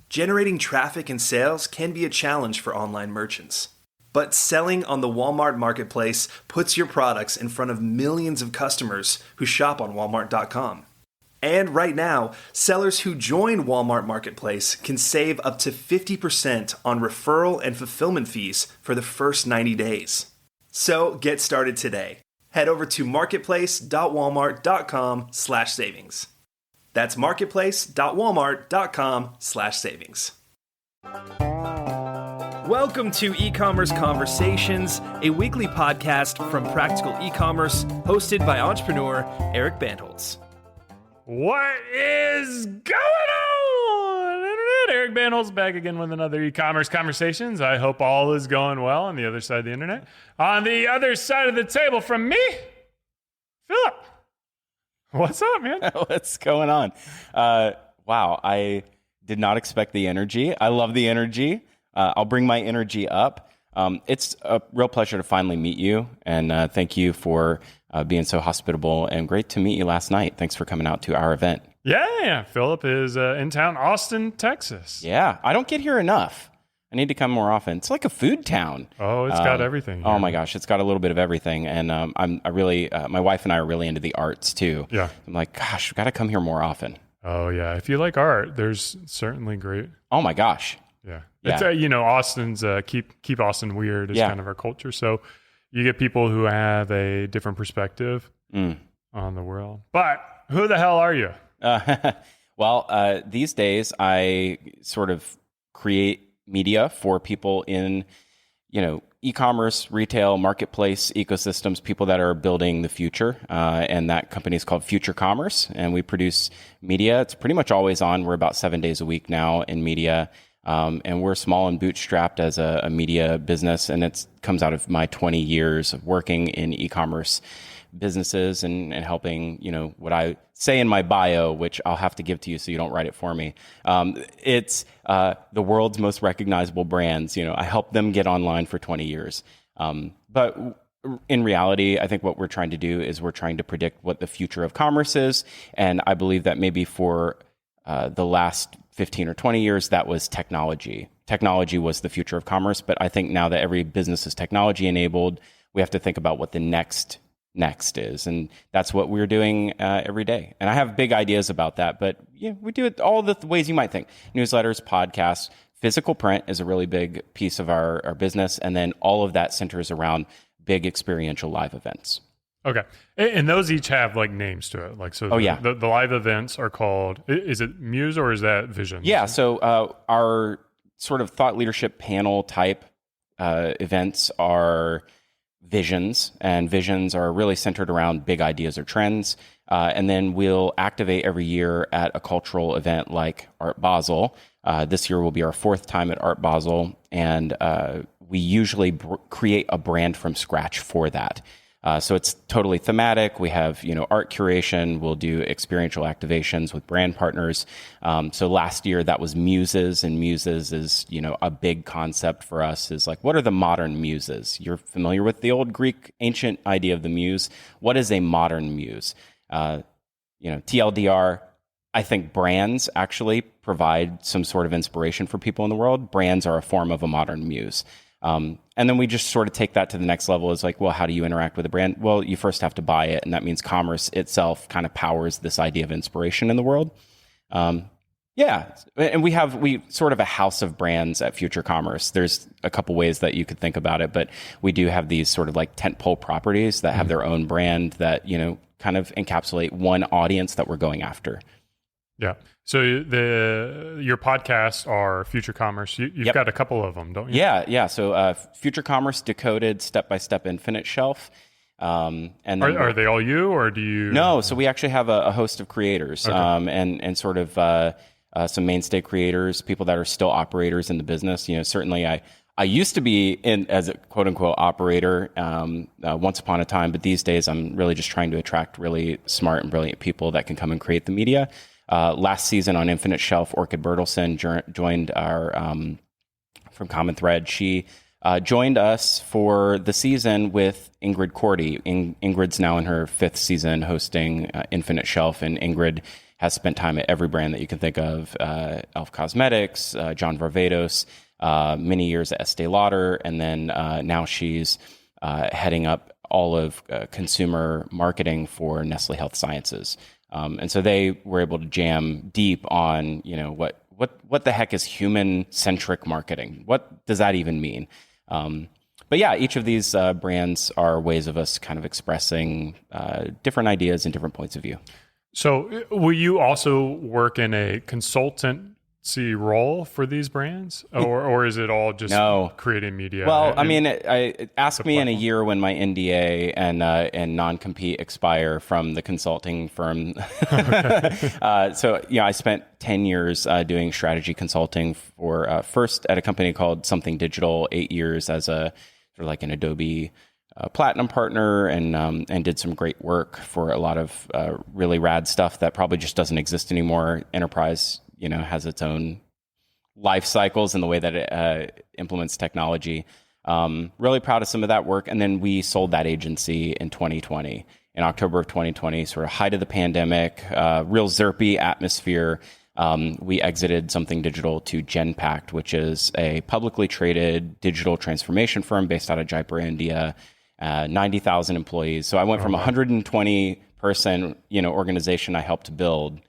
Generating traffic and sales can be a challenge for online merchants. But selling on the Walmart Marketplace puts your products in front of millions of customers who shop on Walmart.com. And right now, sellers who join Walmart Marketplace can save up to 50% on referral and fulfillment fees for the first 90 days. So get started today. Head over to marketplace.walmart.com/savings. That's marketplace.walmart.com/savings. Welcome to E-Commerce Conversations, a weekly podcast from Practical E-Commerce, hosted by entrepreneur Eric Bandholz. What is going on, Internet? Eric Bandholz back again with another E-Commerce Conversations. I hope all is going well on the other side of the Internet. On the other side of the table from me, Phillip. What's up, man? What's going on? Wow, I did not expect the energy. I love the energy. I'll bring my energy up. It's a real pleasure to finally meet you, and thank you for being so hospitable, and great to meet you last night. Thanks for coming out to our event. Yeah. Phillip is in town, Austin, Texas. Yeah, I don't get here enough. I need to come more often. It's like a food town. Oh, it's got everything here. Oh my gosh, it's got a little bit of everything, and my wife and I are really into the arts too. Yeah, I'm like, gosh, we've got to come here more often. Oh yeah, if you like art, there's certainly great. Oh my gosh. Yeah. It's Austin's keep Austin weird is kind of our culture. So you get people who have a different perspective on the world. But who the hell are you? Well, these days I sort of create media for people in, e-commerce, retail, marketplace ecosystems, people that are building the future. And that company is called Future Commerce, and we produce media. It's pretty much always on. We're about 7 days a week now in media. And we're small and bootstrapped as a media business, and it comes out of my 20 years of working in e-commerce businesses and helping, what I say in my bio, which I'll have to give to you so you don't write it for me. It's the world's most recognizable brands. I helped them get online for 20 years. But in reality, I think what we're trying to do is we're trying to predict what the future of commerce is. And I believe that maybe for the last 15 or 20 years, that was technology. Technology was the future of commerce. But I think now that every business is technology enabled, we have to think about what the next is. And that's what we're doing every day. And I have big ideas about that. But we do it all the ways you might think. Newsletters, podcasts, physical print is a really big piece of our business. And then all of that centers around big experiential live events. Okay. And those each have like names to it. The live events are called, is it Muse or is that Vision? Yeah. So our sort of thought leadership panel type events are Visions, and Visions are really centered around big ideas or trends. And then we'll activate every year at a cultural event like Art Basel. This year will be our 4th time at Art Basel, and we usually create a brand from scratch for that. So it's totally thematic. We have, art curation. We'll do experiential activations with brand partners. So last year that was muses, and muses is, a big concept for us is like, what are the modern muses? You're familiar with the old Greek ancient idea of the muse. What is a modern muse? TLDR, I think brands actually provide some sort of inspiration for people in the world. Brands are a form of a modern muse. And then we just sort of take that to the next level. Is like, well, how do you interact with a brand? Well, you first have to buy it. And that means commerce itself kind of powers this idea of inspiration in the world. And we sort of a house of brands at Future Commerce. There's a couple ways that you could think about it, but we do have these sort of like tentpole properties that have their own brand that, kind of encapsulate one audience that we're going after. Yeah. So your podcasts are Future Commerce. You've got a couple of them, don't you? Yeah. So Future Commerce Decoded Step-by-Step Infinite Shelf. And then are they all you, or do you? No. So we actually have a host of creators, and sort of some mainstay creators, people that are still operators in the business. Certainly I used to be as a quote unquote operator once upon a time, but these days I'm really just trying to attract really smart and brilliant people that can come and create the media. Last season on Infinite Shelf, Orchid Bertelsen joined our from Common Thread. She joined us for the season with Ingrid Cordy. Ingrid's now in her 5th season hosting Infinite Shelf, and Ingrid has spent time at every brand that you can think of, Elf Cosmetics, John Varvatos, many years at Estee Lauder, and then now she's heading up all of consumer marketing for Nestle Health Sciences. And so they were able to jam deep on, what the heck is human-centric marketing? What does that even mean? But yeah, each of these brands are ways of us kind of expressing different ideas and different points of view. So will you also work in a consultancy role for these brands, or is it all just creating media? Well, ask me in a year when my NDA and non-compete expire from the consulting firm. So I spent 10 years doing strategy consulting for first at a company called Something Digital, 8 years as a sort of like an Adobe platinum partner, and did some great work for a lot of really rad stuff that probably just doesn't exist anymore. Enterprise, has its own life cycles in the way that it implements technology. Really proud of some of that work. And then we sold that agency in 2020, in October of 2020, sort of height of the pandemic, real ZERPy atmosphere. We exited Something Digital to Genpact, which is a publicly traded digital transformation firm based out of Jaipur, India, 90,000 employees. So I went from 120 person, organization I helped build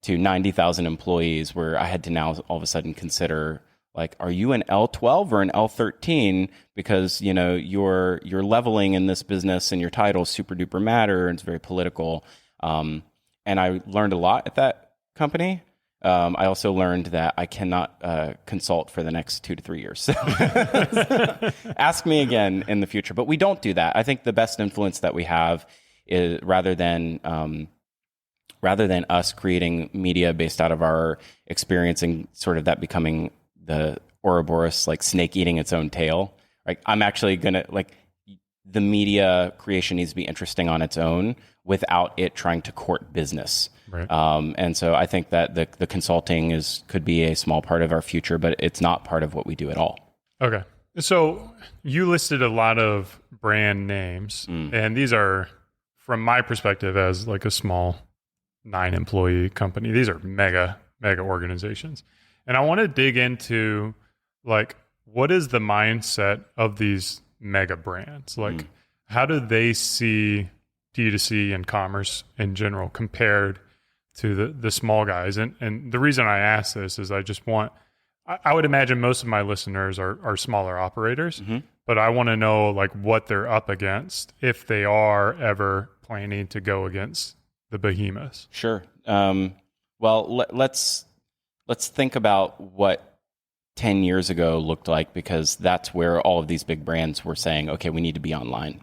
to 90,000 employees, where I had to now all of a sudden consider, like, are you an L12 or an L13? Because, you're leveling in this business and your titles super duper matter, and it's very political. And I learned a lot at that company. I also learned that I cannot consult for the next 2 to 3 years. So ask me again in the future. But we don't do that. I think the best influence that we have is rather than us creating media based out of our experience and sort of that becoming the Ouroboros, like snake eating its own tail. Like, I'm actually the media creation needs to be interesting on its own without it trying to court business. Right. And so I think that the consulting could be a small part of our future, but it's not part of what we do at all. Okay. So you listed a lot of brand names, and these are, from my perspective as like a small 9-employee company, these are mega organizations. And I want to dig into, like, what is the mindset of these mega brands? Like, how do they see D2C and commerce in general compared to the small guys? And the reason I ask this is I would imagine most of my listeners are smaller operators, but I want to know, like, what they're up against if they are ever planning to go against the behemoths. Sure. Well, let's think about what 10 years ago looked like, because that's where all of these big brands were saying, okay, we need to be online.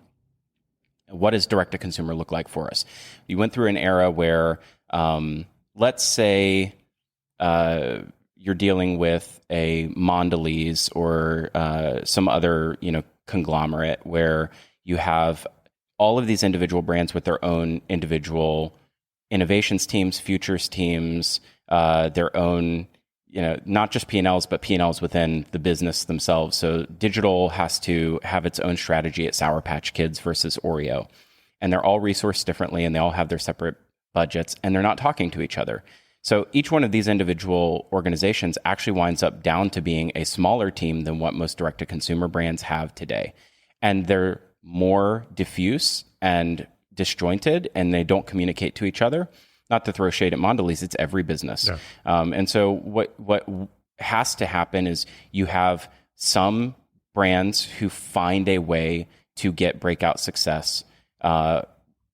What does direct-to-consumer look like for us? We went through an era where, let's say you're dealing with a Mondelez or some other conglomerate, where you have all of these individual brands with their own individual innovations teams, futures teams, their own, not just P&Ls, but P&Ls within the business themselves. So digital has to have its own strategy at Sour Patch Kids versus Oreo. And they're all resourced differently, and they all have their separate budgets, and they're not talking to each other. So each one of these individual organizations actually winds up down to being a smaller team than what most direct-to-consumer brands have today. And they're more diffuse and disjointed, and they don't communicate to each other. Not to throw shade at Mondelez, it's every business. Yeah. And so what has to happen is you have some brands who find a way to get breakout success, and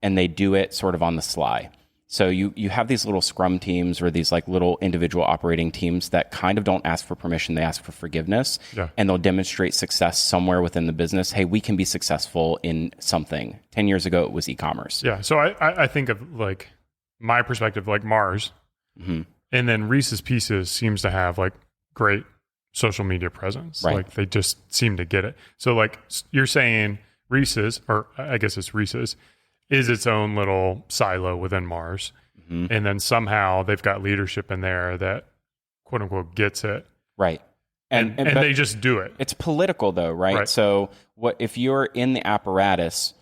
they do it sort of on the sly. So you have these little scrum teams or these like little individual operating teams that kind of don't ask for permission, they ask for forgiveness, and they'll demonstrate success somewhere within the business. Hey, we can be successful in something. 10 years ago, it was e-commerce. Yeah. So I think of, like, my perspective, like Mars, and then Reese's Pieces seems to have like great social media presence. Right. Like, they just seem to get it. So, like, you're saying Reese's, or I guess it's Reese's, is its own little silo within Mars. And then somehow they've got leadership in there that, quote unquote, gets it. Right. and they just do it. It's political though, right? So if you're in the apparatus,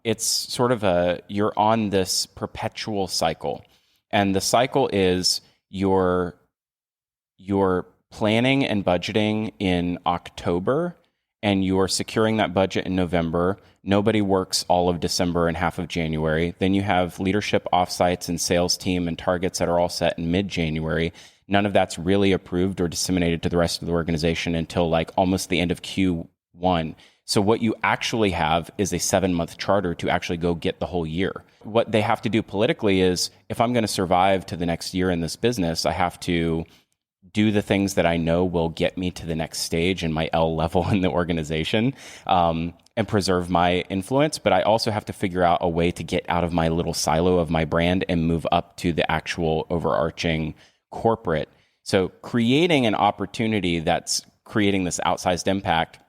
it's sort of you're on this perpetual cycle. And the cycle is you're planning and budgeting in October, and you're securing that budget in November. Nobody works all of December and half of January. Then you have leadership offsites and sales team and targets that are all set in mid-January. None of that's really approved or disseminated to the rest of the organization until like almost the end of Q1. So what you actually have is a 7-month charter to actually go get the whole year. What they have to do politically is, if I'm going to survive to the next year in this business, I have to do the things that I know will get me to the next stage in my L level in the organization, and preserve my influence. But I also have to figure out a way to get out of my little silo of my brand and move up to the actual overarching corporate. So creating an opportunity that's creating this outsized impact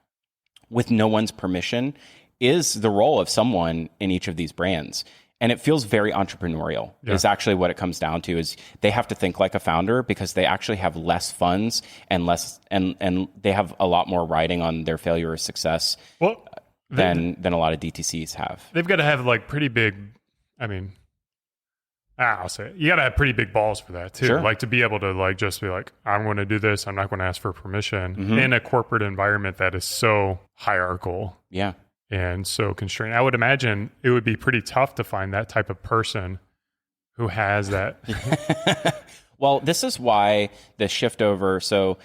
with no one's permission is the role of someone in each of these brands. And it feels very entrepreneurial, is actually what it comes down to. Is they have to think like a founder, because they actually have less funds and and they have a lot more riding on their failure or success than a lot of DTCs have. They've got to have like pretty big, I'll say it. You got to have pretty big balls for that too. Sure. Like to be able to like just be like, I'm going to do this. I'm not going to ask for permission in a corporate environment that is so hierarchical. Yeah. And so constrained. I would imagine it would be pretty tough to find that type of person who has that. Well, this is why the shift over. So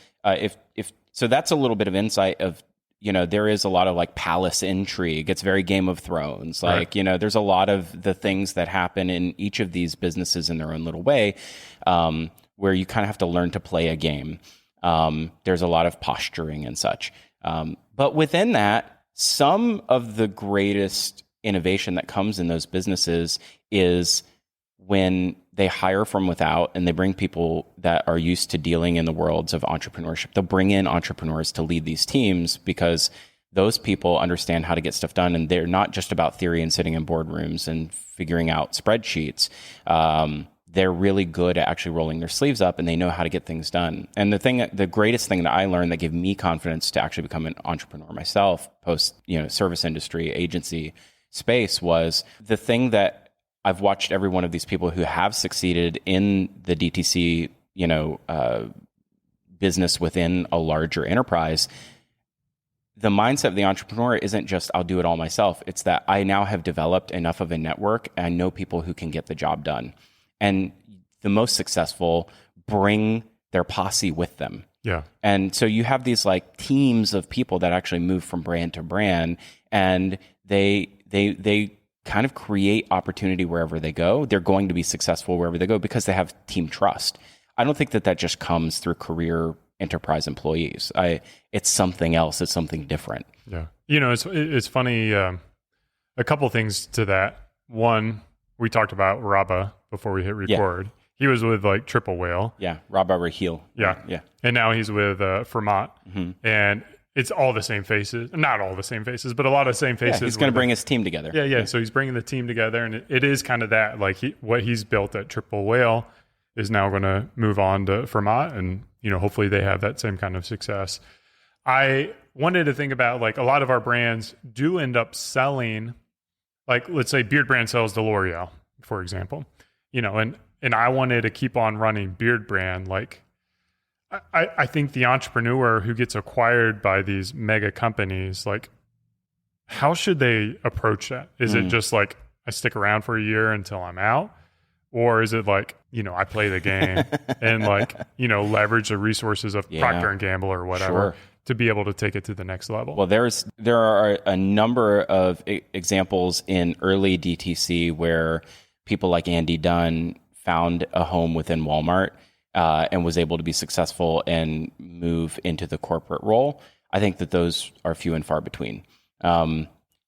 so that's a little bit of insight of, there is a lot of like palace intrigue. It's very Game of Thrones. Like, there's a lot of the things that happen in each of these businesses in their own little way, where you kind of have to learn to play a game. There's a lot of posturing and such. But within that, some of the greatest innovation that comes in those businesses is when they hire from without and they bring people that are used to dealing in the worlds of entrepreneurship. They'll bring in entrepreneurs to lead these teams because those people understand how to get stuff done, and they're not just about theory and sitting in boardrooms and figuring out spreadsheets. They're really good at actually rolling their sleeves up, and they know how to get things done. And the greatest thing that I learned that gave me confidence to actually become an entrepreneur myself, post service industry agency space, was the thing that I've watched every one of these people who have succeeded in the DTC business within a larger enterprise. The mindset of the entrepreneur isn't just I'll do it all myself. It's that I now have developed enough of a network and I know people who can get the job done. And the most successful bring their posse with them. Yeah. And so you have these like teams of people that actually move from brand to brand, and they kind of create opportunity wherever they go. They're going to be successful wherever they go because they have team trust. I don't think that just comes through career enterprise employees. It's something else. It's something different. Yeah. It's funny. A couple things to that. One, we talked about Rabba before we hit record. Yeah. He was with like Triple Whale. Yeah, Rabba Raheel. Yeah. Yeah. And now he's with Fermat. Mm-hmm. And it's all the same faces. Not all the same faces, but a lot of the same faces. Yeah, he's going to bring his team together. Yeah. So he's bringing the team together. And it is kind of that. Like what he's built at Triple Whale is now going to move on to Fermat. And, hopefully they have that same kind of success. I wanted to think about like a lot of our brands do end up selling, like let's say Beard Brand sells to L'Oreal, for example, and I wanted to keep on running Beard Brand. Like I think the entrepreneur who gets acquired by these mega companies, like how should they approach that? Is it just like I stick around for a year until I'm out? Or is it like, I play the game and like, leverage the resources of Procter & Gamble or whatever to be able to take it to the next level? Well, there are a number of examples in early DTC where people like Andy Dunn found a home within Walmart and was able to be successful and move into the corporate role. I think that those are few and far between.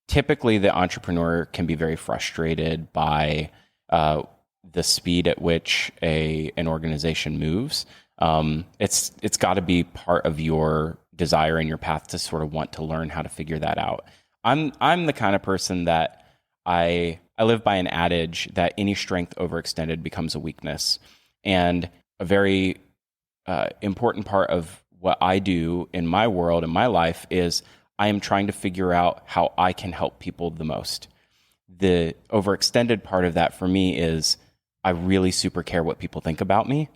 Typically, the entrepreneur can be very frustrated by the speed at which an organization moves. It's got to be part of your desire and your path to sort of want to learn how to figure that out. I'm the kind of person that I live by an adage that any strength overextended becomes a weakness. And a very important part of what I do in my world, in my life, is I am trying to figure out how I can help people the most. The overextended part of that for me is I really super care what people think about me.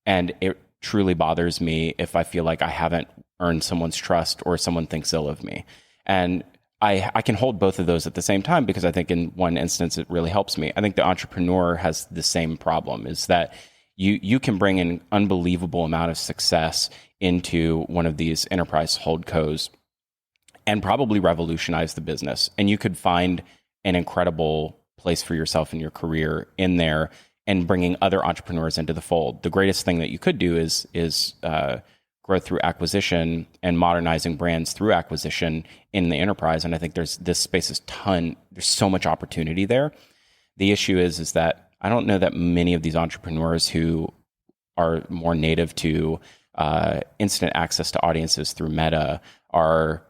And it truly bothers me if I feel like I haven't earned someone's trust or someone thinks ill of me. And I can hold both of those at the same time because I think in one instance, it really helps me. I think the entrepreneur has the same problem, is that you can bring an unbelievable amount of success into one of these enterprise holdcos and probably revolutionize the business. And you could find an incredible place for yourself in your career in there and bringing other entrepreneurs into the fold. The greatest thing that you could do is growth through acquisition and modernizing brands through acquisition in the enterprise. And I think there's so much opportunity there. The issue is that I don't know that many of these entrepreneurs who are more native to instant access to audiences through Meta are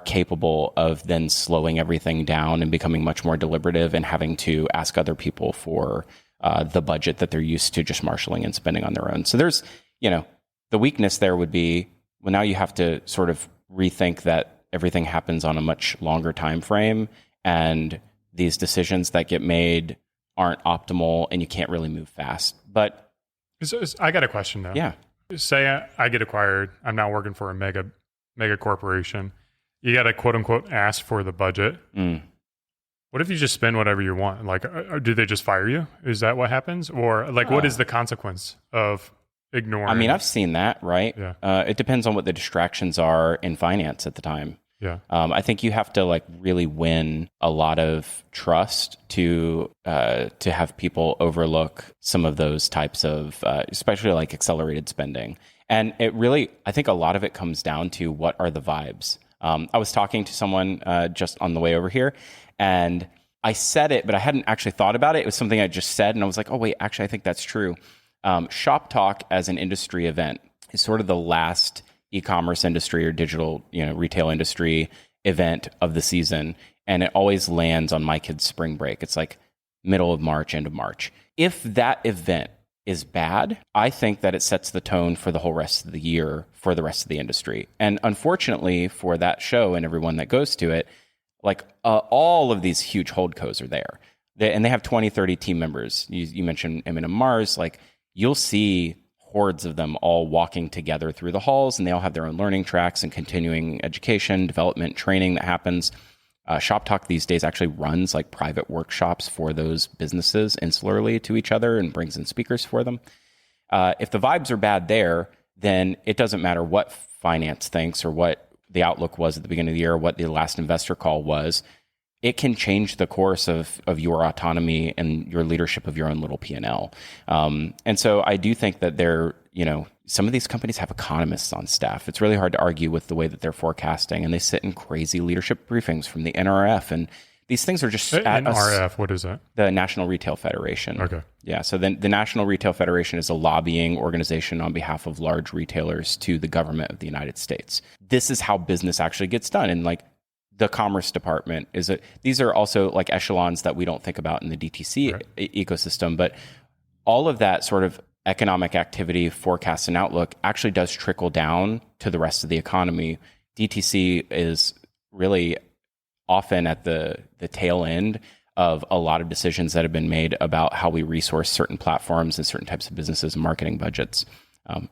capable of then slowing everything down and becoming much more deliberative and having to ask other people for the budget that they're used to just marshaling and spending on their own. So there's, the weakness there would be, well, now you have to sort of rethink that everything happens on a much longer time frame, and these decisions that get made aren't optimal, and you can't really move fast. But I got a question though. Yeah. Say I get acquired. I'm now working for a mega corporation. You got to quote unquote ask for the budget. What if you just spend whatever you want? Like, do they just fire you? Is that what happens? Or like, what is the consequence of ignoring? I mean, I've seen that, right? Yeah. It depends on what the distractions are in finance at the time. Yeah. I think you have to like really win a lot of trust to have people overlook some of those types of, especially like accelerated spending. And it really, I think a lot of it comes down to what are the vibes. I was talking to someone just on the way over here, and I said it, but I hadn't actually thought about it. It was something I just said, and I was like, oh wait, actually, I think that's true. Shop Talk as an industry event is sort of the last e-commerce industry or digital, retail industry event of the season, and it always lands on my kids' spring break. It's like middle of March, end of March. If that event is bad, I think that it sets the tone for the whole rest of the year for the rest of the industry. And unfortunately for that show and everyone that goes to it, like all of these huge holdcos are there. And they have 20, 30 team members. You mentioned M&M Mars, like you'll see hordes of them all walking together through the halls, and they all have their own learning tracks and continuing education, development, training that happens. Shop Talk these days actually runs like private workshops for those businesses insularly to each other and brings in speakers for them. If the vibes are bad there, then it doesn't matter what finance thinks or what the outlook was at the beginning of the year, or what the last investor call was. It can change the course of your autonomy and your leadership of your own little P&L. And so I do think that some of these companies have economists on staff. It's really hard to argue with the way that they're forecasting, and they sit in crazy leadership briefings from the NRF. And these things are just NRF, what is that? The National Retail Federation. Okay. Yeah. So the National Retail Federation is a lobbying organization on behalf of large retailers to the government of the United States. This is how business actually gets done. And like the Commerce Department these are also like echelons that we don't think about in the DTC ecosystem, but all of that sort of economic activity, forecast, and outlook actually does trickle down to the rest of the economy. DTC is really often at the tail end of a lot of decisions that have been made about how we resource certain platforms and certain types of businesses and marketing budgets.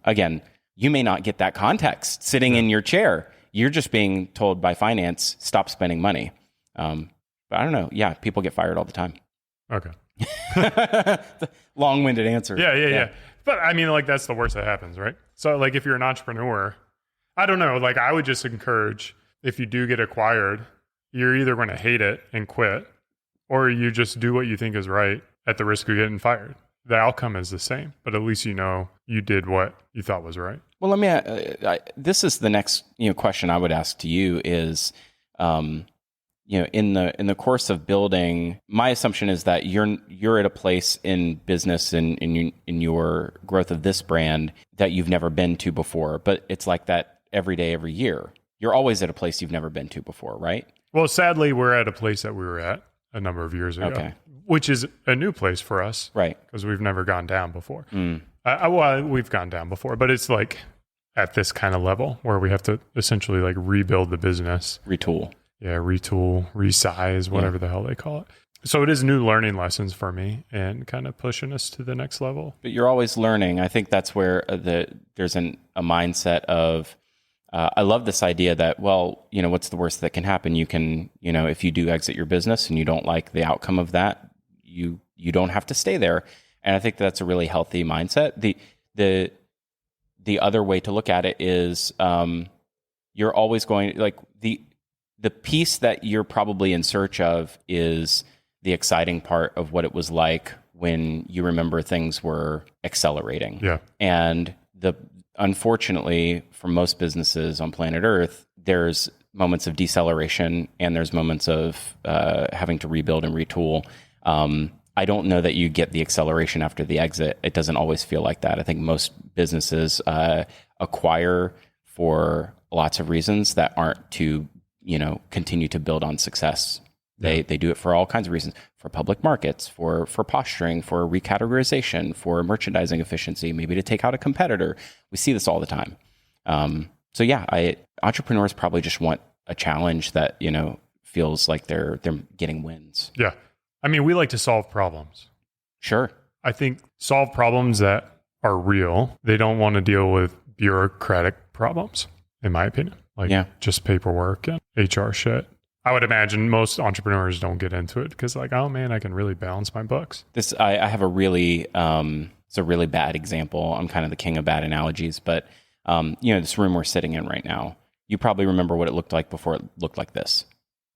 Again, you may not get that context sitting in your chair. You're just being told by finance, stop spending money. But I don't know. Yeah, people get fired all the time. Okay. Long-winded answer. Yeah. But I mean, like, that's the worst that happens, right? So like, if you're an entrepreneur, I don't know, like I would just encourage, if you do get acquired, you're either going to hate it and quit, or you just do what you think is right at the risk of getting fired. The outcome is the same, but at least you did what you thought was right. Well, let me. This is the next question I would ask to you is, in the course of building, my assumption is that you're at a place in business and in your growth of this brand that you've never been to before. But it's like that every day, every year. You're always at a place you've never been to before, right? Well, sadly, we're at a place that we were at a number of years ago, which is a new place for us, right? Because we've never gone down before. Well, we've gone down before, but it's like at this kind of level where we have to essentially like rebuild the business. Retool. Yeah, retool, resize, whatever the hell they call it. So it is new learning lessons for me and kind of pushing us to the next level. But you're always learning. I think that's where there's a mindset of, I love this idea that, well, what's the worst that can happen? You can, if you do exit your business and you don't like the outcome of that, you don't have to stay there. And I think that's a really healthy mindset. The other way to look at it is, you're always going, like, the piece that you're probably in search of is the exciting part of what it was like when you remember things were accelerating. Yeah. And unfortunately, for most businesses on planet Earth, there's moments of deceleration and there's moments of having to rebuild and retool. I don't know that you get the acceleration after the exit. It doesn't always feel like that. I think most businesses acquire for lots of reasons that aren't to, continue to build on success. They do it for all kinds of reasons, for public markets, for posturing, for recategorization, for merchandising efficiency, maybe to take out a competitor. We see this all the time. Entrepreneurs probably just want a challenge that, feels like they're getting wins. Yeah. I mean, we like to solve problems. Sure. I think solve problems that are real. They don't want to deal with bureaucratic problems, in my opinion. Just paperwork and HR shit. I would imagine most entrepreneurs don't get into it because like, oh man, I can really balance my books. I have a really, it's a really bad example. I'm kind of the king of bad analogies, but this room we're sitting in right now, you probably remember what it looked like before it looked like this,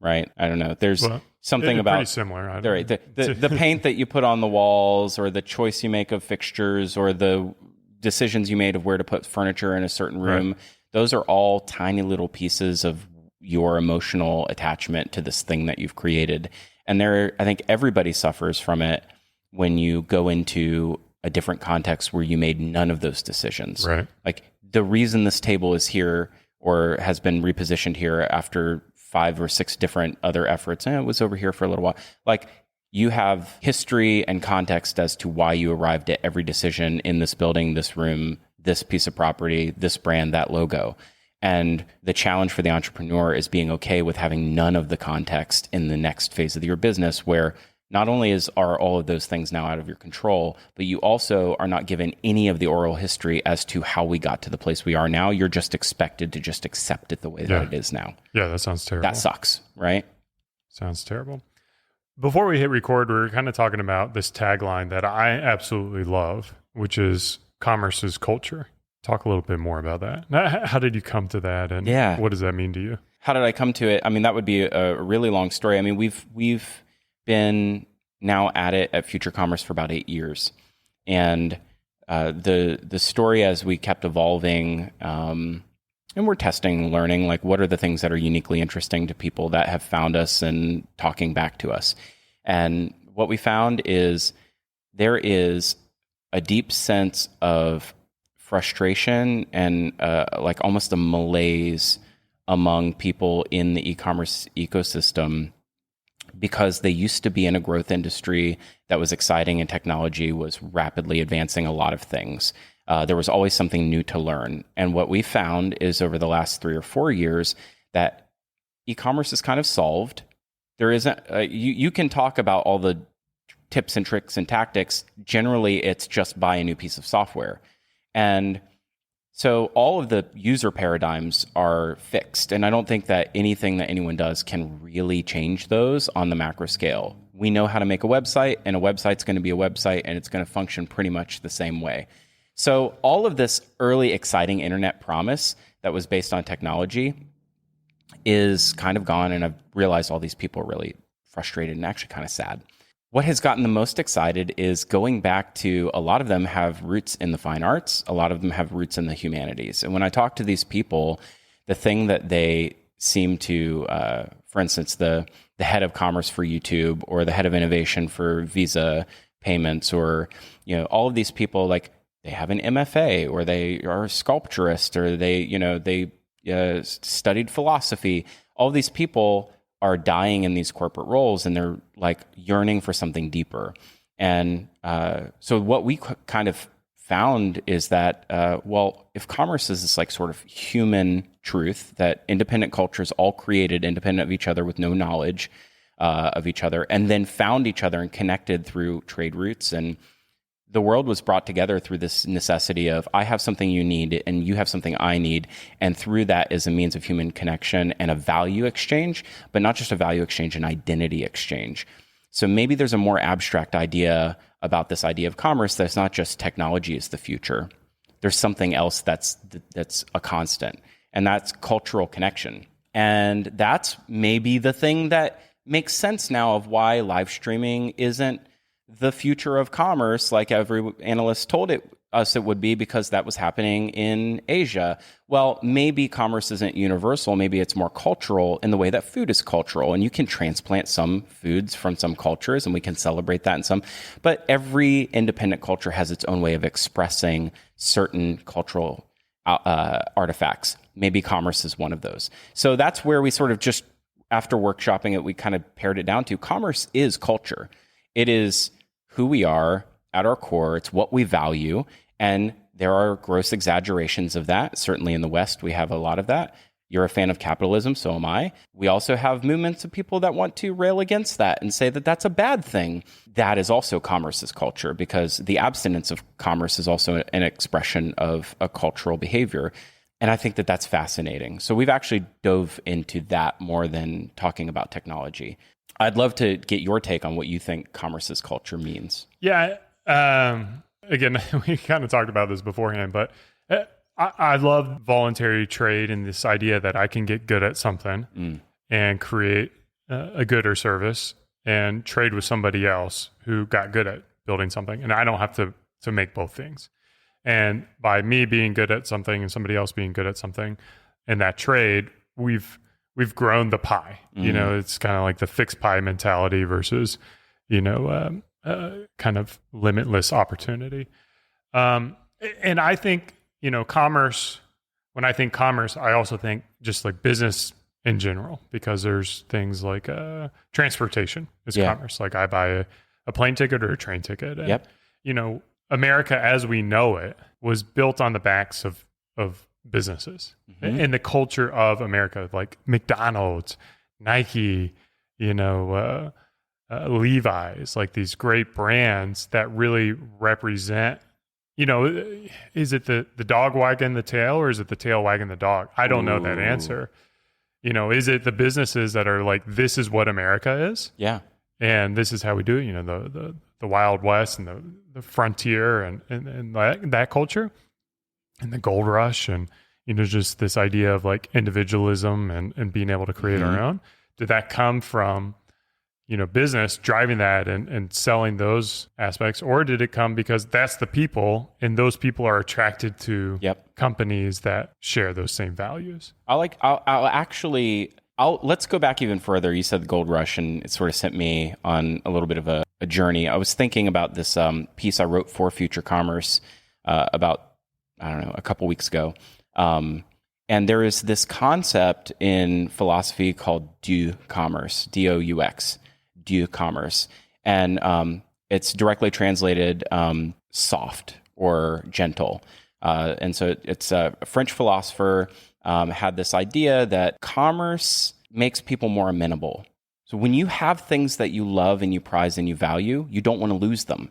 right? I don't know. There's something about pretty similar. The paint that you put on the walls, or the choice you make of fixtures, or the decisions you made of where to put furniture in a certain room. Right. Those are all tiny little pieces of your emotional attachment to this thing that you've created. And I think everybody suffers from it when you go into a different context where you made none of those decisions. Right. Like the reason this table is here or has been repositioned here after 5 or 6 different other efforts, it was over here for a little while. Like you have history and context as to why you arrived at every decision in this building, this room, this piece of property, this brand, that logo. And the challenge for the entrepreneur is being okay with having none of the context in the next phase of your business, where not only are all of those things now out of your control, but you also are not given any of the oral history as to how we got to the place we are now. You're just expected to just accept it the way that it is now. Yeah, that sounds terrible. That sucks, right? Sounds terrible. Before we hit record, we were kind of talking about this tagline that I absolutely love, which is commerce is culture. Talk a little bit more about that. How did you come to that, and what does that mean to you? How did I come to it? I mean, that would be a really long story. I mean, we've been now at it at Future Commerce for about 8 years, and the story as we kept evolving, and we're testing and learning, like what are the things that are uniquely interesting to people that have found us and talking back to us. And what we found is there is a deep sense of frustration and like almost a malaise among people in the e-commerce ecosystem, because they used to be in a growth industry that was exciting and technology was rapidly advancing a lot of things. There was always something new to learn. And what we found is over the last 3 or 4 years that e-commerce is kind of solved. There isn't, you can talk about all the tips and tricks and tactics. Generally, it's just buy a new piece of software. And so all of the user paradigms are fixed. And I don't think that anything that anyone does can really change those on the macro scale. We know how to make a website, and a website's going to be a website, and it's going to function pretty much the same way. So all of this early exciting internet promise that was based on technology is kind of gone. And I've realized all these people are really frustrated and actually kind of sad. What has gotten the most excited is going back to, a lot of them have roots in the fine arts. A lot of them have roots in the humanities. And when I talk to these people, the thing that they seem to, for instance, the head of commerce for YouTube, or the head of innovation for Visa payments, or, all of these people, like they have an MFA, or they are a sculpturist, or they studied philosophy. All of these people are dying in these corporate roles, and they're like yearning for something deeper. And so what we kind of found is that, well, if commerce is this like sort of human truth that independent cultures all created independent of each other with no knowledge of each other, and then found each other and connected through trade routes, and the world was brought together through this necessity of I have something you need and you have something I need. And through that is a means of human connection and a value exchange, but not just a value exchange, an identity exchange. So maybe there's a more abstract idea about this idea of commerce that's not just technology is the future. There's something else that's a constant, and that's cultural connection. And that's maybe the thing that makes sense now of why live streaming isn't the future of commerce, like every analyst told us it would be, because that was happening in Asia. Well, maybe commerce isn't universal. Maybe it's more cultural in the way that food is cultural. And you can transplant some foods from some cultures, and we can celebrate that in some. But every independent culture has its own way of expressing certain cultural artifacts. Maybe commerce is one of those. So that's where we sort of just, after workshopping it, we kind of pared it down to commerce is culture. It is who we are at our core. It's what we value. And there are gross exaggerations of that. Certainly in the West, we have a lot of that. You're a fan of capitalism, so am I. We also have movements of people that want to rail against that and say that that's a bad thing. That is also commerce's culture, because the abstinence of commerce is also an expression of a cultural behavior. And I think that that's fascinating. So we've actually dove into that more than talking about technology. I'd love to get your take on what you think commerce's culture means. Yeah. Again, we kind of talked about this beforehand, but I love voluntary trade and this idea that I can get good at something and create a good or service and trade with somebody else who got good at building something. And I don't have to make both things. And by me being good at something and somebody else being good at something, in that trade, we've grown the pie. You know, it's kind of like the fixed pie mentality versus, kind of limitless opportunity. And I think, commerce, when I think commerce, I also think just like business in general, because there's things like transportation is commerce. Like I buy a plane ticket or a train ticket. And, America as we know it was built on the backs of businesses and the culture of America, like McDonald's, Nike, Levi's, like these great brands that really represent, is it the dog wagging the tail, or is it the tail wagging the dog? I don't know that answer. Is it the businesses that are like, this is what America is? Yeah. And this is how we do it, the Wild West and the frontier and that culture and the gold rush and, just this idea of like individualism and being able to create our own. Did that come from, business driving that and selling those aspects, or did it come because that's the people and those people are attracted to companies that share those same values? Let's go back even further. You said the gold rush, and it sort of sent me on a little bit of a journey. I was thinking about this piece I wrote for Future Commerce about, a couple weeks ago. And there is this concept in philosophy called du commerce, D-O-U-X, du commerce. And it's directly translated soft or gentle. And so it's a French philosopher had this idea that commerce makes people more amenable. So when you have things that you love and you prize and you value, you don't want to lose them.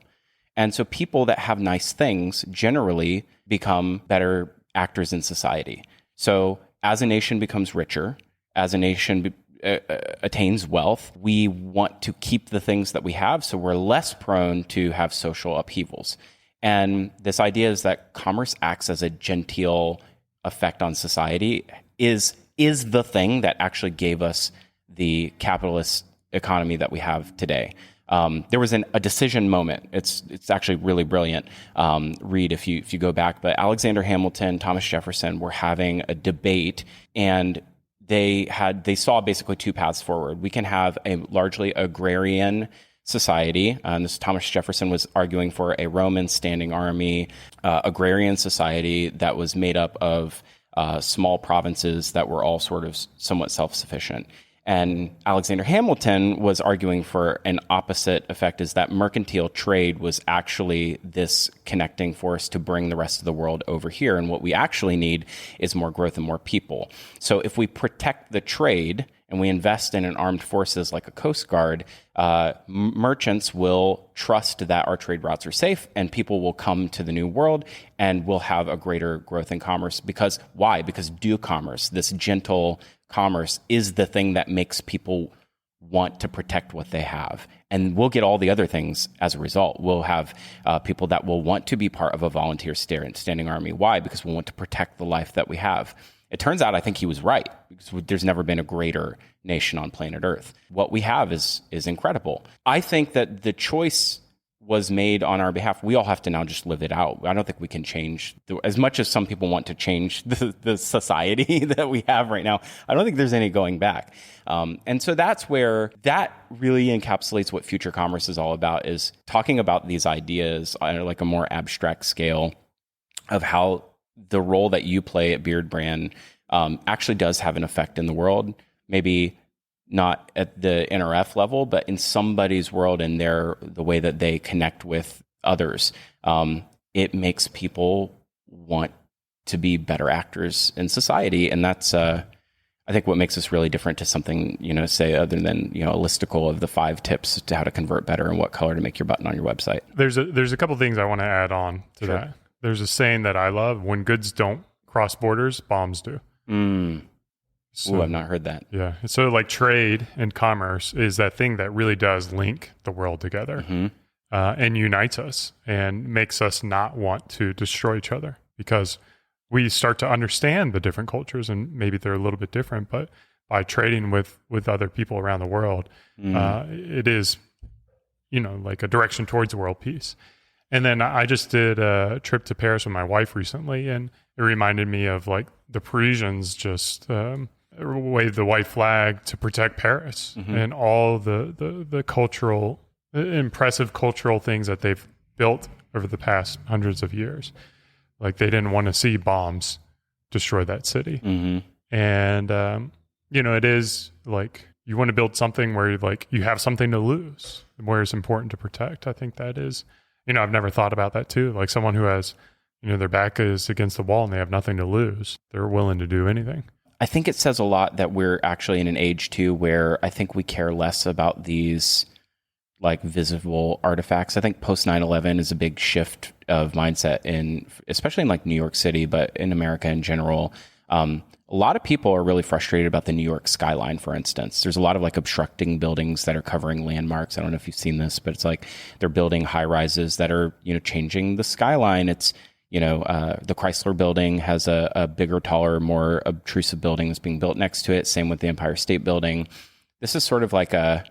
And so people that have nice things generally become better actors in society. So as a nation becomes richer, as a nation attains wealth, we want to keep the things that we have, so we're less prone to have social upheavals. And this idea is that commerce acts as a genteel effect on society is the thing that actually gave us the capitalist economy that we have today. There was a decision moment. It's actually really brilliant read if you go back. But Alexander Hamilton, Thomas Jefferson were having a debate, and they saw basically two paths forward. We can have a largely agrarian society. This Thomas Jefferson was arguing for a Roman standing army, agrarian society that was made up of small provinces that were all sort of somewhat self-sufficient. And Alexander Hamilton was arguing for an opposite effect, is that mercantile trade was actually this connecting force to bring the rest of the world over here. And what we actually need is more growth and more people. So if we protect the trade and we invest in an armed forces like a Coast Guard, merchants will trust that our trade routes are safe and people will come to the new world and we'll have a greater growth in commerce. Because why? Because due commerce, this gentle commerce, is the thing that makes people want to protect what they have. And we'll get all the other things as a result. We'll have people that will want to be part of a volunteer standing army. Why? Because we want to protect the life that we have. It turns out I think he was right, because there's never been a greater nation on planet Earth. What we have is incredible. I think that the choice was made on our behalf. We all have to now just live it out. I don't think we can change, as much as some people want to change the society that we have right now, I don't think there's any going back. And so that's where that really encapsulates what future commerce is all about, is talking about these ideas on like a more abstract scale of how the role that you play at Beard Brand actually does have an effect in the world. Maybe not at the NRF level, but in somebody's world and the way that they connect with others. It makes people want to be better actors in society. And that's, I think, what makes us really different to something, say, other than, a listicle of the 5 tips to how to convert better and what color to make your button on your website. There's a couple things I want to add on to that. There's a saying that I love: when goods don't cross borders, bombs do. So, I've not heard that. Yeah. So like trade and commerce is that thing that really does link the world together and unites us and makes us not want to destroy each other, because we start to understand the different cultures, and maybe they're a little bit different, but by trading with other people around the world, it is, like a direction towards world peace. And then I just did a trip to Paris with my wife recently, and it reminded me of like the Parisians just waved the white flag to protect Paris and all the cultural, impressive cultural things that they've built over the past hundreds of years. Like they didn't want to see bombs destroy that city. And, it is like you want to build something where like you have something to lose, where it's important to protect. I think that is, I've never thought about that too. Like someone who has, their back is against the wall and they have nothing to lose. They're willing to do anything. I think it says a lot that we're actually in an age too where I think we care less about these like visible artifacts. I think post 9/11 is a big shift of mindset especially in like New York City, but in America in general. A lot of people are really frustrated about the New York skyline, for instance. There's a lot of like obstructing buildings that are covering landmarks. I don't know if you've seen this, but it's like they're building high rises that are, changing the skyline. It's, the Chrysler building has a bigger, taller, more obtrusive building that's being built next to it. Same with the Empire State Building. This is sort of like a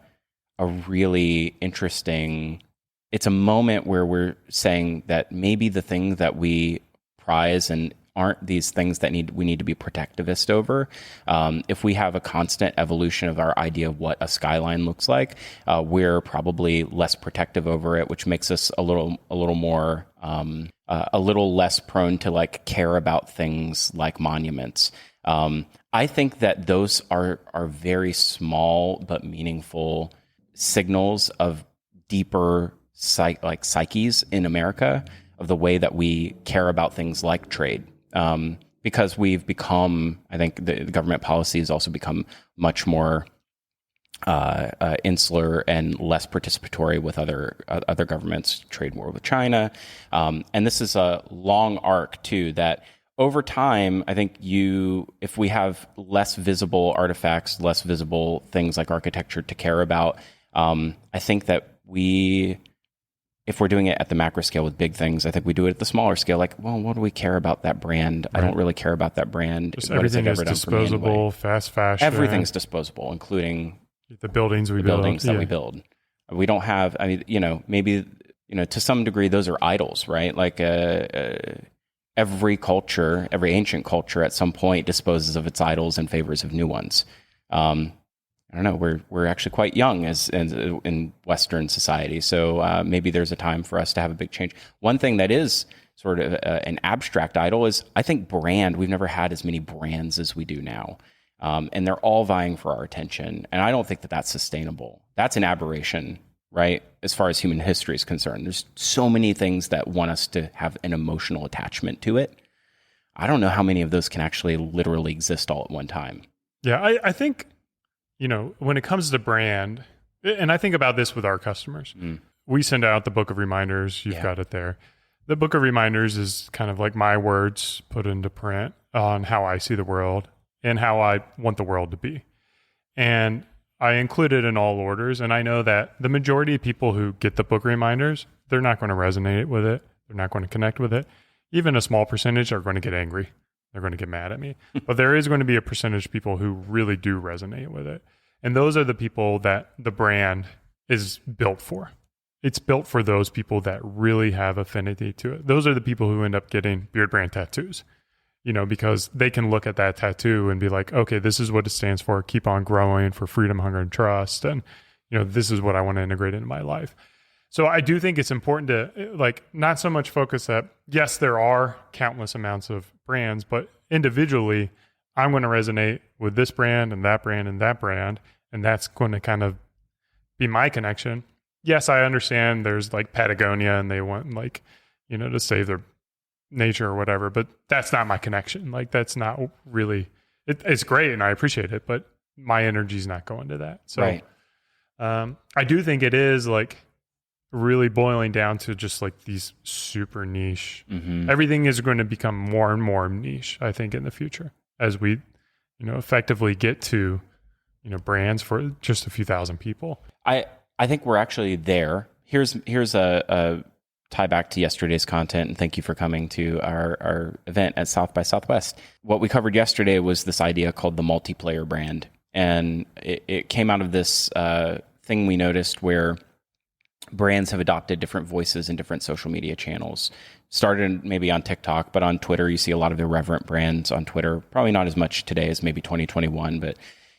really interesting, it's a moment where we're saying that maybe the thing that we prize and aren't these things that we need to be protectivist over. If we have a constant evolution of our idea of what a skyline looks like, we're probably less protective over it, which makes us a little more, a little less prone to like care about things like monuments. I think that those are very small but meaningful signals of deeper psyches in America, of the way that we care about things like trade. Because we've become, I think the government policy has also become much more insular and less participatory with other governments, trade war with China. And this is a long arc too, that over time, I think if we have less visible artifacts, less visible things like architecture to care about, I think that if we're doing it at the macro scale with big things, I think we do it at the smaller scale. Like, well, what do we care about that brand? Right. I don't really care about that brand. Just everything is disposable, anyway? Fast fashion. Everything's disposable, including the buildings we build. We don't have, maybe, to some degree, those are idols, right? Like every ancient culture at some point disposes of its idols in favors of new ones. I don't know. We're actually quite young in Western society, so maybe there's a time for us to have a big change. One thing that is sort of an abstract idol is, I think, brand. We've never had as many brands as we do now. And they're all vying for our attention. And I don't think that that's sustainable. That's an aberration, right? As far as human history is concerned, there's so many things that want us to have an emotional attachment to it. I don't know how many of those can actually literally exist all at one time. Yeah, I think, when it comes to brand, and I think about this with our customers, we send out the book of reminders. You've got it there. The book of reminders is kind of like my words put into print on how I see the world and how I want the world to be. And I include it in all orders. And I know that the majority of people who get the book reminders, they're not going to resonate with it. They're not going to connect with it. Even a small percentage are going to get angry. They're going to get mad at me. But there is going to be a percentage of people who really do resonate with it. And those are the people that the brand is built for. It's built for those people that really have affinity to it. Those are the people who end up getting Beard Brand tattoos, because they can look at that tattoo and be like, okay, this is what it stands for. Keep on growing for freedom, hunger, and trust. And, this is what I want to integrate into my life. So I do think it's important to not so much focus that, yes, there are countless amounts of brands, but individually, I'm going to resonate with this brand and that brand and that brand. And that's going to kind of be my connection. Yes, I understand there's Patagonia and they want to save their nature or whatever, but that's not my connection. That's not really, it's great and I appreciate it, but my energy's not going to that. So right. I do think it is really boiling down to just these super niche. Everything is going to become more and more niche, I think, in the future as we, effectively get to, brands for just a few thousand people. I think we're actually there. Here's a tie back to yesterday's content, and thank you for coming to our event at South by Southwest. What we covered yesterday was this idea called the multiplayer brand, and it came out of this thing we noticed where brands have adopted different voices in different social media channels. Started maybe on TikTok, but on Twitter, you see a lot of irreverent brands on Twitter. Probably not as much today as maybe 2021, but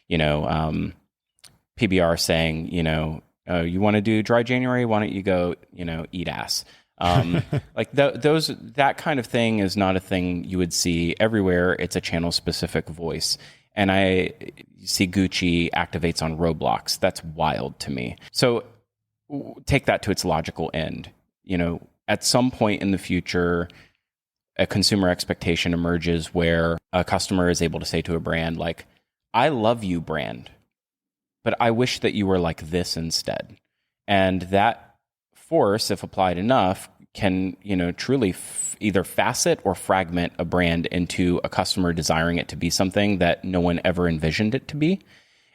PBR saying, you want to do dry January? Why don't you go, eat ass? That kind of thing is not a thing you would see everywhere. It's a channel specific voice. And I see Gucci activates on Roblox. That's wild to me. So take that to its logical end. At some point in the future, a consumer expectation emerges where a customer is able to say to a brand I love you, brand, but I wish that you were like this instead. And that force, if applied enough, can, truly either facet or fragment a brand into a customer desiring it to be something that no one ever envisioned it to be.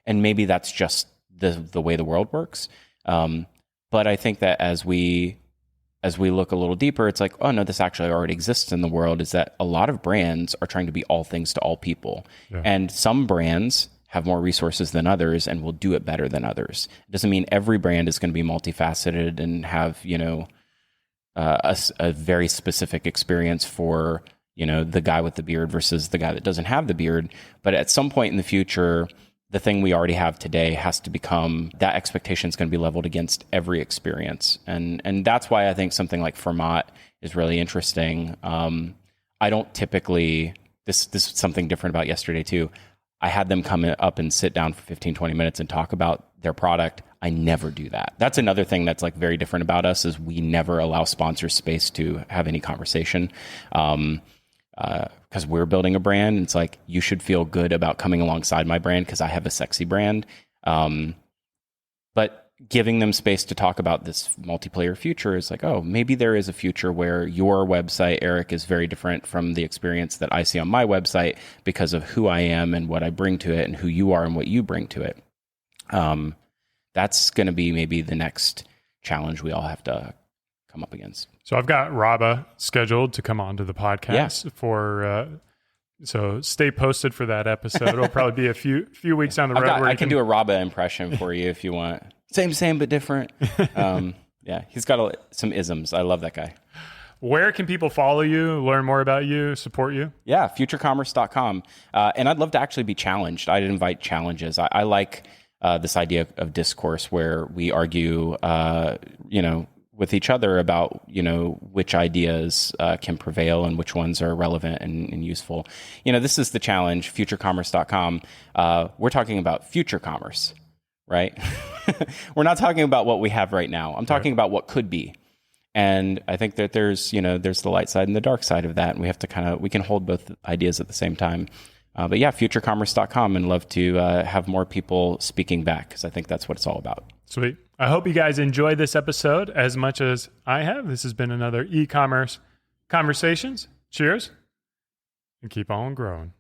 And maybe that's just the way the world works. But I think that as we look a little deeper, it's oh no, this actually already exists in the world, is that a lot of brands are trying to be all things to all people. Yeah. And some brands have more resources than others and will do it better than others. It doesn't mean every brand is going to be multifaceted and have, a very specific experience for, the guy with the beard versus the guy that doesn't have the beard. But at some point in the future, the thing we already have today has to become, that expectation is going to be leveled against every experience. And that's why I think something like Format is really interesting. I don't typically, this is something different about yesterday too. I had them come up and sit down for 15, 20 minutes and talk about their product. I never do that. That's another thing that's very different about us, is we never allow sponsors space to have any conversation. Because we're building a brand. And it's you should feel good about coming alongside my brand because I have a sexy brand. But giving them space to talk about this multiplayer future is oh, maybe there is a future where your website, Eric, is very different from the experience that I see on my website because of who I am and what I bring to it, and who you are and what you bring to it. That's going to be maybe the next challenge we all have to come up against. So I've got Raba scheduled to come on to the podcast for, so stay posted for that episode. It'll probably be a few weeks down the road. I can do a Raba impression for you if you want. Same, but different. Yeah, he's got some isms. I love that guy. Where can people follow you, learn more about you, support you? Yeah, futurecommerce.com. And I'd love to actually be challenged. I'd invite challenges. I like this idea of discourse where we argue, with each other about, which ideas can prevail and which ones are relevant and useful. This is the challenge, futurecommerce.com. We're talking about future commerce, right? We're not talking about what we have right now. I'm talking about what could be. And I think that there's the light side and the dark side of that. And we have to we can hold both ideas at the same time. But yeah, futurecommerce.com, and love to have more people speaking back, because I think that's what it's all about. Sweet. I hope you guys enjoyed this episode as much as I have. This has been another e-commerce conversations. Cheers, and keep on growing.